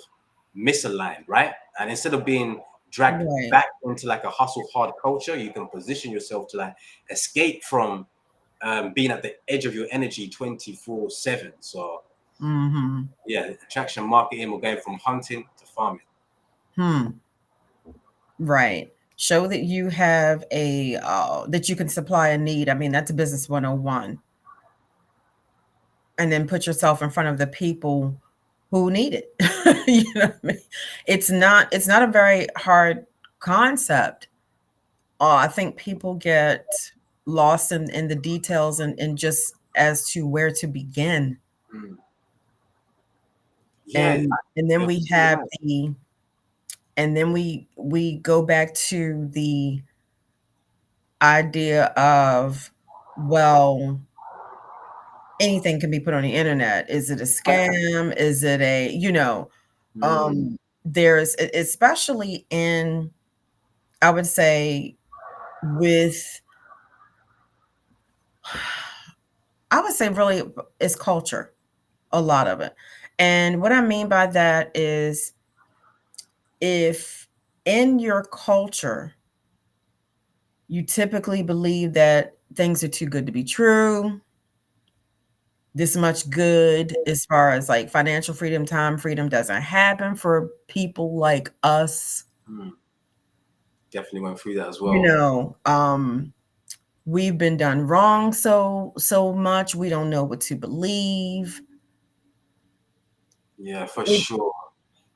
S2: misaligned, right? And instead of being dragged
S1: Right.
S2: back into like a hustle hard culture, you can position yourself to like escape from being at the edge of your energy 24/7. So
S1: Mm-hmm.
S2: yeah, attraction marketing, we're going from hunting to farming.
S1: Hmm. Right. Show that you have that you can supply a need. I mean, that's a business 101. And then put yourself in front of the people who need it. You know what I mean? It's not a very hard concept. I think people get lost in the details and just as to where to begin.
S2: Mm. Yeah,
S1: And then
S2: you're
S1: we
S2: so
S1: have
S2: right.
S1: we go back to the idea of, well, anything can be put on the internet. Is it a scam? Is it
S2: Mm.
S1: there's especially in, I would say, with I would say really it's culture, a lot of it. And what I mean by that is, if in your culture you typically believe that things are too good to be true, this much good as far as like financial freedom, time freedom doesn't happen for people like us.
S2: Mm. Definitely went through that as
S1: You
S2: well.
S1: know, we've been done wrong so much, we don't know what to believe.
S2: Yeah, for
S1: It,
S2: sure.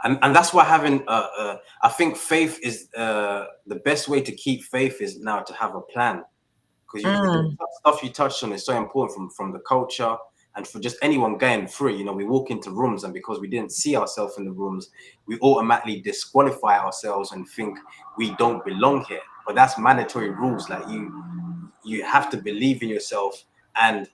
S2: And that's why having I think faith is the best way to keep faith is now to have a plan, because the
S1: mm,
S2: stuff you touched on is so important from the culture and for just anyone going through it. We walk into rooms, and because we didn't see ourselves in the rooms, we automatically disqualify ourselves and think we don't belong here. But that's mandatory rules. Like you have to believe in yourself, and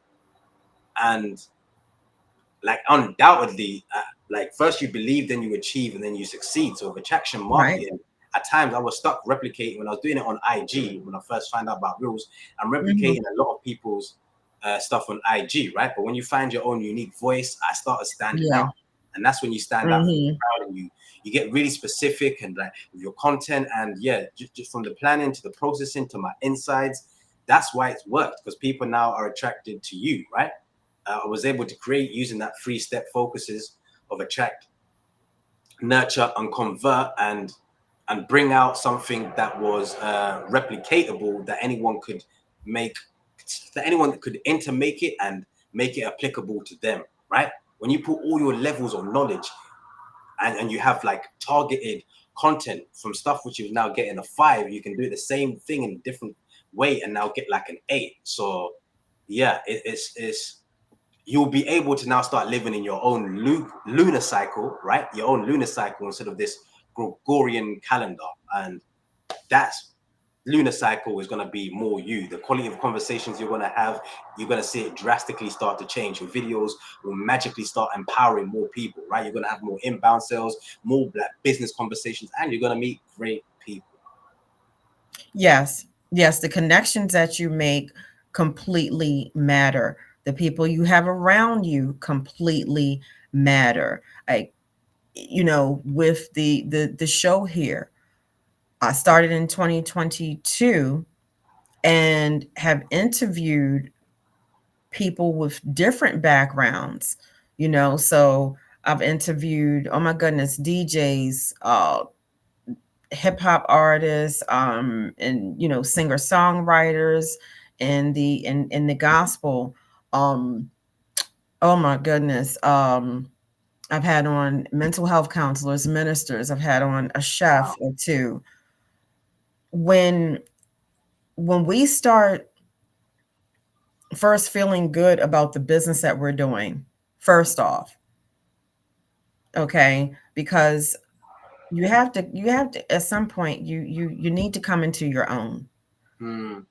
S2: like undoubtedly, like first you believe, then you achieve, and then you succeed. So with attraction
S1: right.
S2: marketing, at times I was stuck replicating when I was doing it on IG. When I first found out about reels, I'm
S1: Mhm.
S2: replicating a lot of people's stuff on IG, right? But when you find your own unique voice, I started standing
S1: Yeah.
S2: out, and that's when you stand out from the
S1: Mhm.
S2: crowd, and you get really specific and like with your content. And yeah, just from the planning to the processing to my insides, that's why it's worked, because people now are attracted to you, right? I was able to create using that 3-step focuses of attract, nurture, and convert, and bring out something that was replicatable, that anyone could make, that anyone could enter, make it, and make it applicable to them, right? When you put all your levels of knowledge, and you have like targeted content from stuff which is now getting a 5, you can do the same thing in a different way and now get like an 8. So yeah, it's you'll be able to now start living in your own lunar cycle, right? Your own lunar cycle instead of this Gregorian calendar. And that's lunar cycle is going to be more you. The quality of conversations you're going to have, you're going to see it drastically start to change. Your videos will magically start empowering more people, right? You're going to have more inbound sales, more black business conversations, and you're going to meet great people.
S1: Yes. Yes, the connections that you make completely matter. The people you have around you completely matter. Like, with the show here, I started in 2022 and have interviewed people with different backgrounds, so I've interviewed, oh my goodness, DJs, hip hop artists, and singer songwriters in the gospel. Um, oh my goodness. I've had on mental health counselors, ministers. I've had on a chef or two. When we start first feeling good about the business that we're doing, first off, okay, because you have to at some point you need to come into your own.
S2: Mm.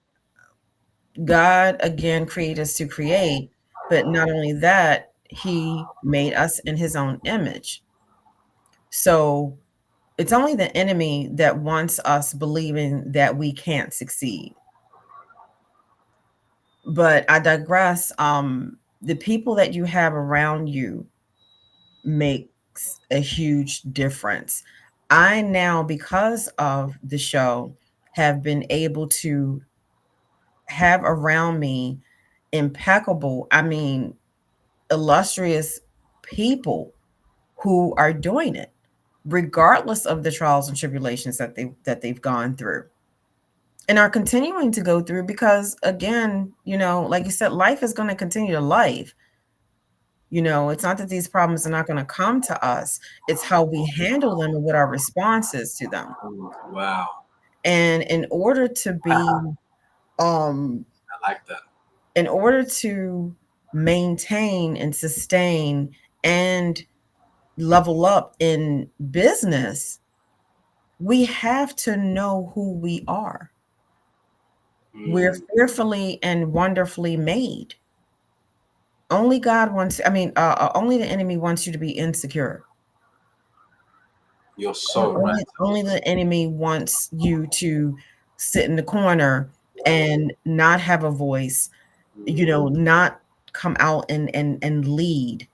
S1: God again created us to create, but not only that, he made us in his own image. So it's only the enemy that wants us believing that we can't succeed. But I digress. The people that you have around you makes a huge difference. I now, because of the show, have been able to have around me impeccable, I mean, illustrious people who are doing it, regardless of the trials and tribulations that they've gone through and are continuing to go through. Because again, like you said, life is going to continue to life. It's not that these problems are not going to come to us. It's how we handle them and what our response is to them.
S2: Wow.
S1: And in order to be, um,
S2: I like that.
S1: in order to maintain and sustain and level up in business, we have to know who we are. We're
S2: Mm.
S1: fearfully and wonderfully made. Only God wants, I mean, only the enemy wants you to be insecure.
S2: You're so right.
S1: Only the enemy wants you to sit in the corner and not have a voice, not come out and lead,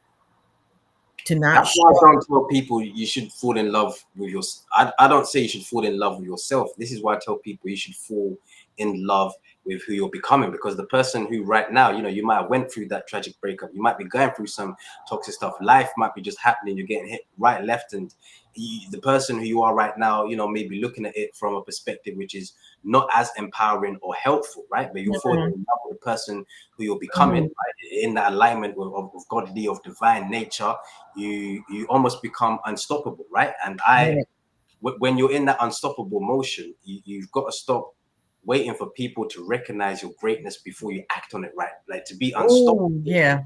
S1: to not
S2: That's why I
S1: show.
S2: don't tell people you should fall in love with your. I don't say you should fall in love with yourself. This is why I tell people you should fall in love with who you're becoming, because the person who right now, you might have went through that tragic breakup, you might be going through some toxic stuff, life might be just happening, you're getting hit right, left, and the person who you are right now, maybe looking at it from a perspective which is not as empowering or helpful, right? But you're falling
S1: Mhm,
S2: in love with the person who you're becoming,
S1: mhm,
S2: right? In that alignment of godly, of divine nature, you almost become unstoppable, right? And
S1: right.
S2: when you're in that unstoppable motion, you've got to stop waiting for people to recognize your greatness before you act on it, right? Like, to be
S1: Oh,
S2: unstoppable.
S1: yeah,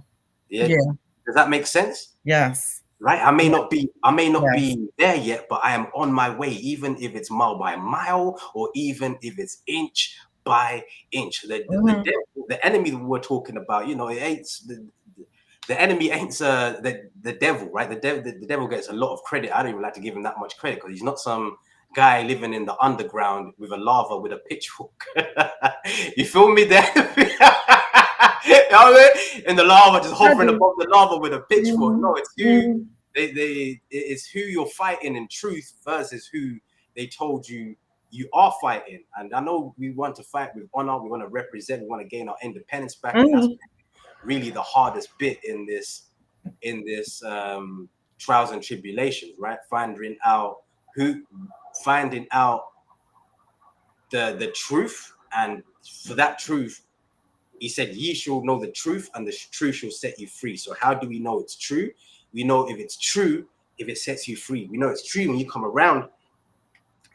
S2: Yeah,
S1: yeah,
S2: does that make sense?
S1: yes,
S2: Right,
S1: yeah,
S2: I may not
S1: yes.
S2: be there yet, but I am on my way, even if it's mile by mile, or even if it's inch by inch.
S1: Mhm,
S2: The enemy that we're talking about, it ain't the enemy ain't the devil, right? The devil gets a lot of credit. I don't even like to give him that much credit, because he's not some guy living in the underground with a lava with a pitchfork. You feel me there? You know what I mean? In the lava, just
S1: I
S2: hovering
S1: do.
S2: above the lava with a pitchfork.
S1: Mhm,
S2: No, it's you.
S1: mhm,
S2: It's who you're fighting in truth versus who they told you you are fighting. And I know we want to fight with honor, we want to represent, we want to gain our independence back, and that's
S1: mhm.
S2: really the hardest bit in this trials and tribulations, right? Finding out the truth, and for that truth, he said, ye shall know the truth, and the truth shall set you free. So how do we know it's true? We know if it's true, if it sets you free. We know it's true when you come around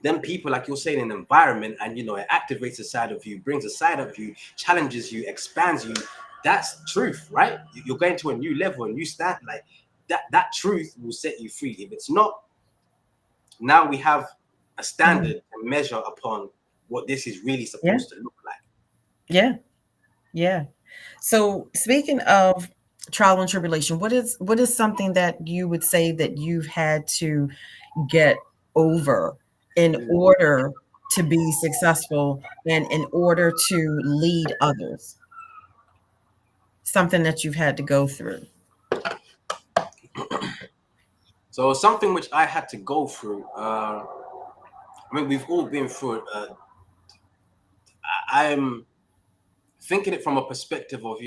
S2: them people, like you're saying, an environment, and it activates a side of you, brings a side of you, challenges you, expands you. That's truth, right? You're going to a new level, a new stand. Like that truth will set you free. If it's not, now we have a
S1: Mhm.
S2: standard to measure upon what this is really
S1: Yeah,
S2: supposed to look like.
S1: yeah, yeah. So speaking of trial and tribulation, what is something that you would say that you've had to get over in order to be successful and in order to lead others? Something that you've had to go through.
S2: So something which I had to go through. I mean, we've all been through it. I'm thinking it from a perspective of,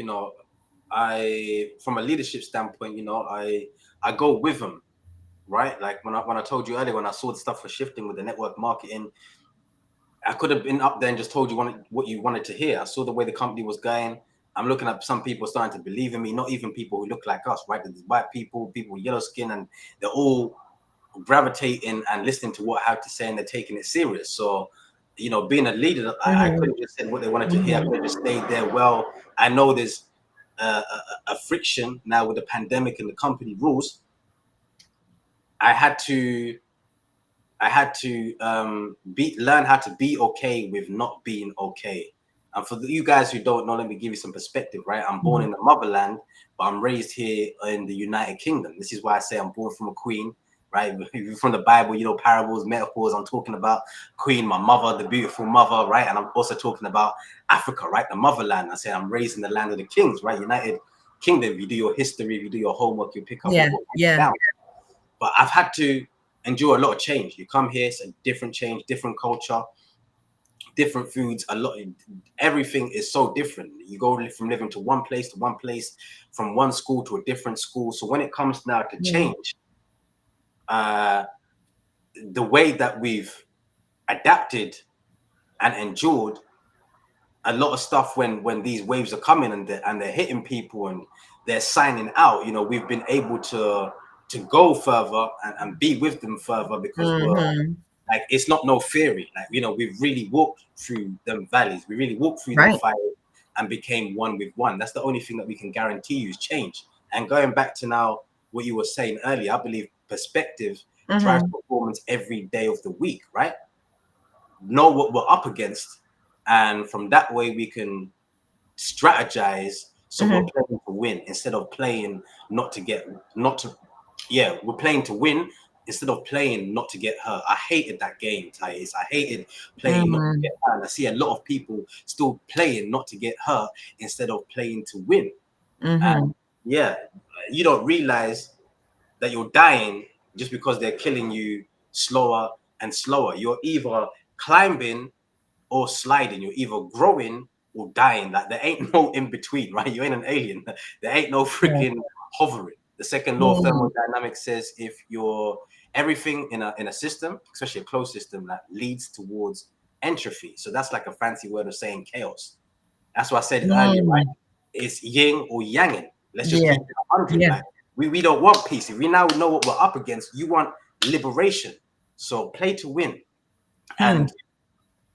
S2: I from a leadership standpoint, I I go with them, right? Like when I told you earlier, when I saw the stuff was shifting with the network marketing, I could have been up there and just told you what you wanted to hear. I saw the way the company was going. I'm looking at some people starting to believe in me, not even people who look like us, right? There's white people, people with yellow skin, and they're all gravitating and listening to what I have to say, and they're taking it serious. So, being a leader, I could have just said what they wanted to hear. I could have just stayed there. Well, I know there's a friction now with the pandemic and the company rules. I had to learn how to be okay with not being okay. And for you guys who don't know, let me give you some perspective, right? I'm born in the motherland, but I'm raised here in the United Kingdom. This is why I say I'm born from a queen, right? From the Bible, parables, metaphors. I'm talking about queen, my mother, the beautiful mother, right? And I'm also talking about Africa, right? The motherland. I say I'm raised in the land of the kings, right? United Kingdom. If you do your history, if you do your homework, you pick up what down. But I've had to endure a lot of change. You come here, it's a different change, different culture, different foods. Everything is so different. You go from living to one place, from one school to a different school. So when it comes now to change, the way that we've adapted and endured a lot of stuff when these waves are coming and they're hitting people and they're signing out, we've been able to go further and be with them further because we're like, it's not no theory. Like, we've really walked through them valleys. We really walked through them fires and became one with one. That's the only thing that we can guarantee you is change. And going back to now what you were saying earlier, I believe perspective drives performance every day of the week, right? Know what we're up against, and from that way we can strategize. So we're playing to win instead of playing we're playing to win instead of playing not to get hurt. I hated that game, Thais. I hated playing not to get hurt. And I see a lot of people still playing not to get hurt instead of playing to win. And you don't realize that you're dying just because they're killing you slower and slower. You're either climbing or sliding. You're either growing or dying. Like, there ain't no in between, right? You ain't an alien. There ain't no freaking hovering. The second law of thermodynamics says if you're everything in a system, especially a closed system, that leads towards entropy. So that's like a fancy word of saying chaos. That's what I said earlier, right? It's yin or yanging. Let's just keep it 100. Like, we don't want peace. If we now know what we're up against, you want liberation. So play to win. And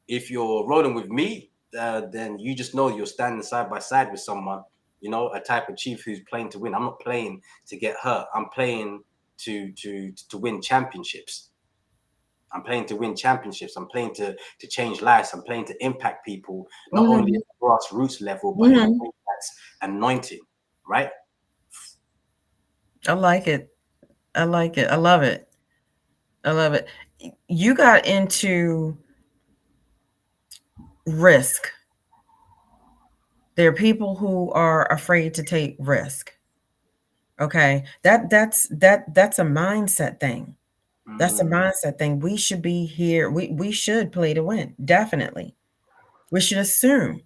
S2: if you're rolling with me, then you just know you're standing side by side with someone, a type of chief who's playing to win. I'm not playing to get hurt. I'm playing to win championships. I'm playing to win championships. I'm playing to change lives. I'm playing to impact people, not only at the grassroots level, but that's anointing, right?
S1: I like it. I like it. I love it. I love it. You got into risk. There are people who are afraid to take risk. Okay. That's a mindset thing. That's a mindset thing. We should be here. We should play to win. Definitely. We should assume.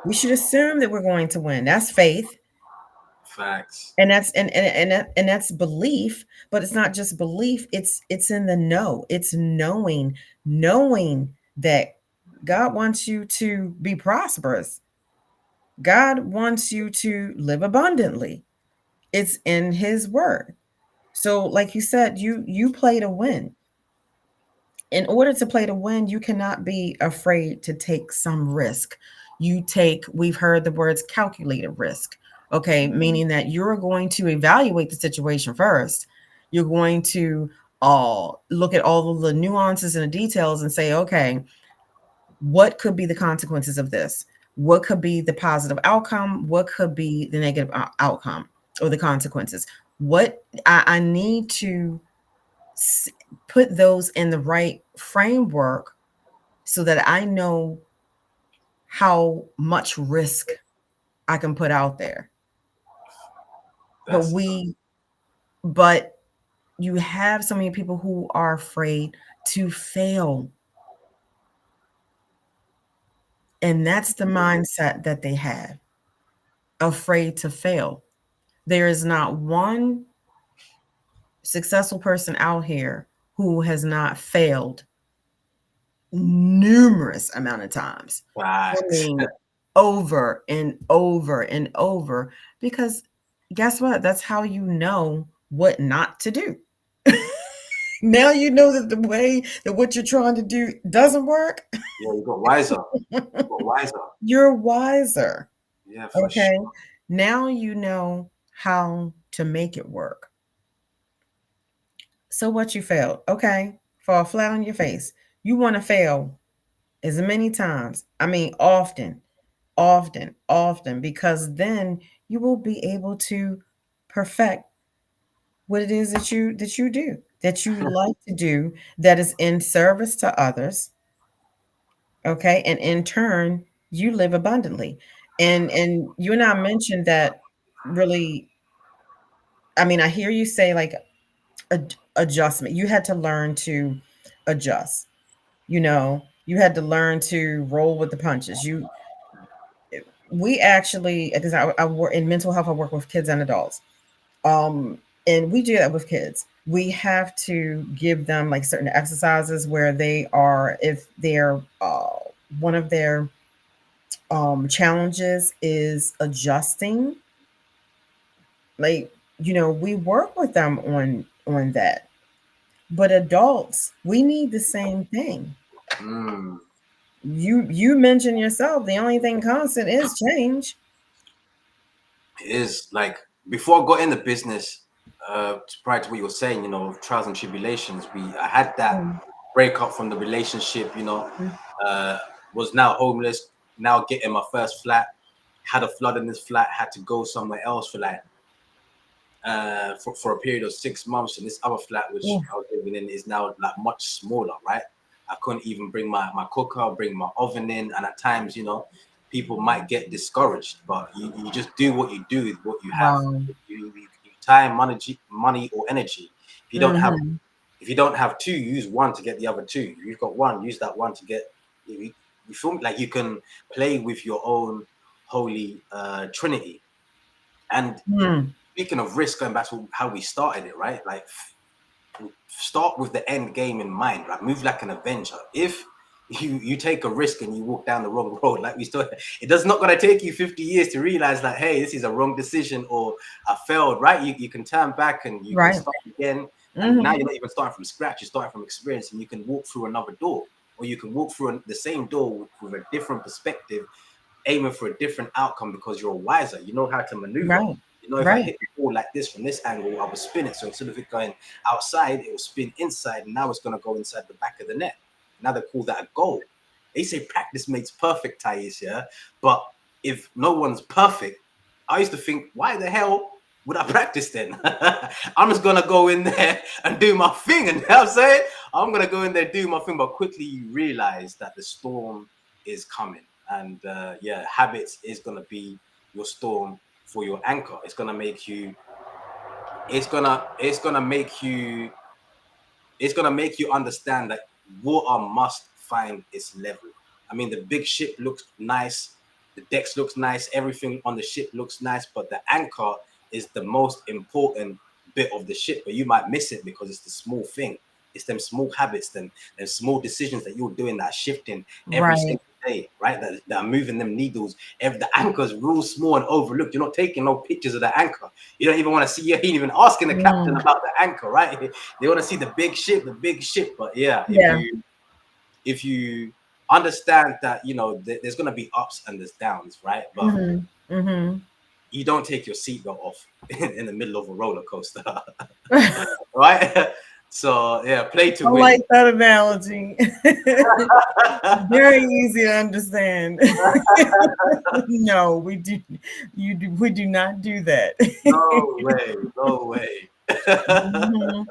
S1: We should assume that we're going to win. That's faith.
S2: Facts.
S1: And that's belief, but it's not just belief, it's in the know. It's knowing that God wants you to be prosperous. God wants you to live abundantly. It's in his word. So like you said, you play to win. In order to play to win, you cannot be afraid to take some risk. We've heard the words calculated risk. Okay, meaning that you're going to evaluate the situation first. You're going to look at all of the nuances and the details and say, okay, what could be the consequences of this? What could be the positive outcome? What could be the negative outcome or the consequences? What I need to put those in the right framework so that I know how much risk I can put out there. But you have so many people who are afraid to fail. And that's the mindset that they have. Afraid to fail. There is not one successful person out here who has not failed numerous amount of times. I
S2: Facts.
S1: mean, over and over and over, because guess what? That's how you know what not to do. Now you know that the way that what you're trying to do doesn't work.
S2: Yeah, you got wiser. You got wiser.
S1: You're wiser.
S2: Yeah, for
S1: Okay.
S2: sure.
S1: Now you know how to make it work. So what, you failed. Okay. Fall flat on your face. You want to fail as many times. I mean, often, because then you will be able to perfect what it is that you do, that you like to do, that is in service to others. Okay. And in turn, you live abundantly. And you and I mentioned that really, I mean, I hear you say like adjustment. You had to learn to adjust. You had to learn to roll with the punches. We actually, because I work in mental health, I work with kids and adults. Um, and we do that with kids. We have to give them like certain exercises where they are, if they're one of their challenges is adjusting, like, we work with them on that. But adults, we need the same thing.
S2: Mm,
S1: You mentioned yourself, the only thing constant is change.
S2: it is like before I got in the business, prior to what you were saying, trials and tribulations, I had that
S1: Mm,
S2: breakup from the relationship,
S1: mm,
S2: uh, was now homeless, now getting my first flat, had a flood in this flat, had to go somewhere else for like for a period of 6 months, and this other flat which
S1: mm.
S2: I was living in is now like much smaller, right? I couldn't even bring my cooker, bring my oven in, and at times, people might get discouraged, but you just do what you do with what you have.
S1: Wow.
S2: You time, money or energy. If you don't have
S1: Mhm.
S2: if you don't have two, use one to get the other two. If you've got one, use that one to get. You feel like you can play with your own holy trinity. And
S1: Mm.
S2: speaking of risk, going back to how we started it, right? Like, start with the end game in mind. Like, move like an Avenger. If you take a risk and you walk down the wrong road, like we started, it does not going to take you 50 years to realize that, hey, this is a wrong decision or I failed, right? You can turn back and you can
S1: Right.
S2: start again. And now
S1: Mhm.
S2: you're not even starting from scratch, you're starting from experience, and you can walk through another door, or you can walk through the same door with a different perspective, aiming for a different outcome because you're wiser. You know how to maneuver.
S1: Right.
S2: If I
S1: Right.
S2: hit the ball like this from this angle, I will spin it. So instead of it going outside, it will spin inside. And now it's going to go inside the back of the net. Now they call that a goal. They say practice makes perfect, Thais, yeah? But if no one's perfect, I used to think, why the hell would I practice then? I'm just going to go in there and do my thing. And you know what I'm saying? I'm going to go in there, do my thing. But quickly you realize that the storm is coming. And yeah, habits is going to be your storm for your anchor. It's going to make you, it's going to make you, it's going to make you understand that water must find its level. I mean, the big ship looks nice, the decks looks nice, everything on the ship looks nice, but the anchor is the most important bit of the ship. But you might miss it because it's the small thing. It's them small habits, them small decisions that you're doing that are shifting every
S1: Right.
S2: single day, right? That are moving them needles. The anchor's real small and overlooked. You're not taking no pictures of the anchor. You don't even want to see. You ain't even asking the captain
S1: Mm.
S2: about the anchor, right? They want to see the big ship, the big ship. But yeah,
S1: Yeah.
S2: if you understand that, there's gonna be ups and there's downs, right? But
S1: Mhm. Mhm.
S2: you don't take your seatbelt off in the middle of a roller coaster, right? So yeah, play to
S1: I
S2: win.
S1: like that analogy. Very easy to understand. No, we do not do that.
S2: No way, no way.
S1: Mhm.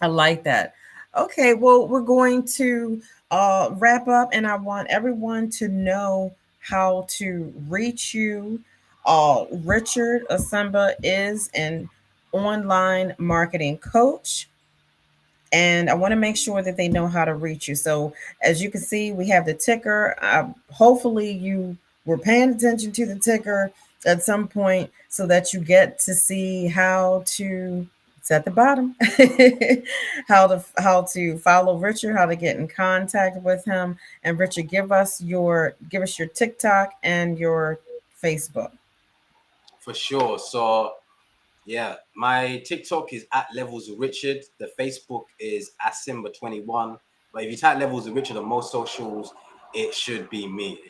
S1: I like that. Okay, well, we're going to wrap up, and I want everyone to know how to reach you. Richard Asemba is an online marketing coach, and I want to make sure that they know how to reach you. So, as you can see, we have the ticker. Hopefully, you were paying attention to the ticker at some point so that you get to see how to It's at the bottom. How to follow Richard, how to get in contact with him. And Richard, give us your TikTok and your Facebook.
S2: For sure. So yeah, my TikTok is at Levels of Richard. The Facebook is Asimba21. But if you type Levels of Richard on most socials, it should be me.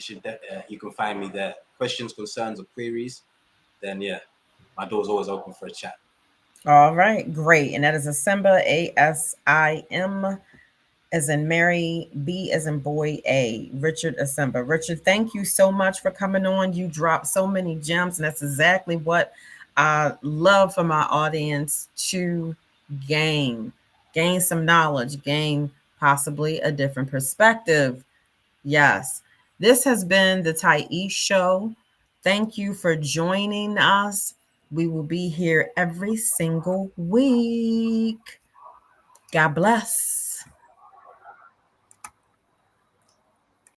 S2: You can find me there. Questions, concerns, or queries, then yeah, my door's always open for a chat.
S1: All right, great. And that is Asimba, ASIM, as in Mary, B as in boy, A. Richard Asimba. Richard, thank you so much for coming on. You dropped so many gems, and that's exactly what I love for my audience to gain. Gain some knowledge, gain possibly a different perspective. Yes. This has been the Thais Show. Thank you for joining us. We will be here every single week. God bless.